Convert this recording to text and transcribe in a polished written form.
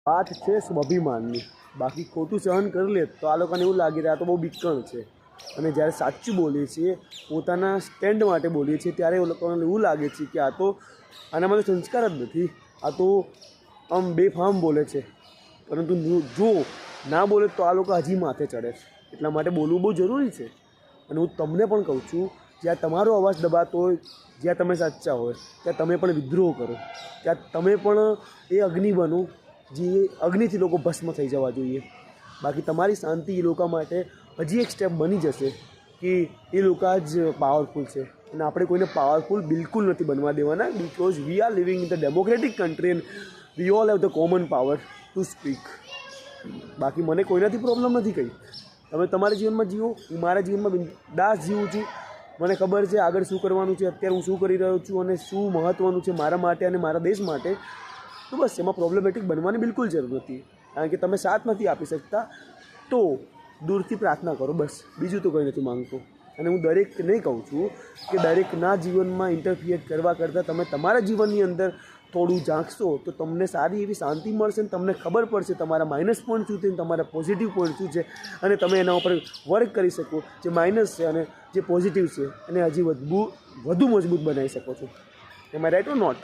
વાત છે સ્વાભિમાનની. બાકી ખોટું સહન કરી લે તો આ લોકોને એવું લાગે કે આ તો બહુ બીકણ છે, અને જ્યારે સાચું બોલીએ છીએ, પોતાના સ્ટેન્ડ માટે બોલીએ છીએ, ત્યારે એ લોકોને એવું લાગે છે કે આ તો આનામાં તો સંસ્કાર જ નથી, આ તો આમ બેફામ બોલે છે. પરંતુ જો ના બોલે તો આ લોકો હજી માથે ચડે છે. એટલા માટે બોલવું બહુ જરૂરી છે. અને હું તમને પણ કહું છું, જ્યાં તમારો અવાજ દબાતો હોય, જ્યાં તમે સાચા હોય, ત્યાં તમે પણ વિદ્રોહ કરો, ત્યાં તમે પણ એ અગ્નિ બનો જે અગ્નિથી લોકો ભસ્મ થઈ જવા જોઈએ. બાકી તમારી શાંતિ એ લોકો માટે હજી એક સ્ટેપ બની જશે કે એ લોકો જ પાવરફુલ છે, અને આપણે કોઈને પાવરફુલ બિલકુલ નથી બનવા દેવાના. Because we are living in the democratic country and we all have the common power to speak. બાકી મને કોઈનાથી પ્રોબ્લેમ નથી કંઈ. તમે તમારા જીવનમાં જીવો, હું મારા જીવનમાં બિંદાસ જીવું છું. મને ખબર છે આગળ શું કરવાનું છે, અત્યારે હું શું કરી રહ્યો છું અને શું મહત્ત્વનું છે મારા માટે અને મારા દેશ માટે. તો બસ એમાં પ્રોબ્લેમેટિક બનવાની બિલકુલ જરૂર નથી. કારણ કે તમે સાથ નથી આપી શકતા તો દૂરથી પ્રાર્થના કરો, બસ. બીજું તો કંઈ નથી માંગતો. અને હું દરેકને કહું છું કે દરેકના જીવનમાં ઇન્ટરફિયર કરવા કરતાં તમે તમારા જીવનની અંદર થોડું ઝાંકશો તો તમને સારી એવી શાંતિ મળશે, અને તમને ખબર પડશે તમારા માઇનસ પોઈન્ટ શું છે, તમારા પોઝિટિવ પોઈન્ટ શું છે, અને તમે એના ઉપર વર્ક કરી શકો. જે માઇનસ છે અને જે પોઝિટિવ છે એને હજી વધુ મજબૂત બનાવી શકો છો. એમ આઈ રાઈટ ઓર નોટ?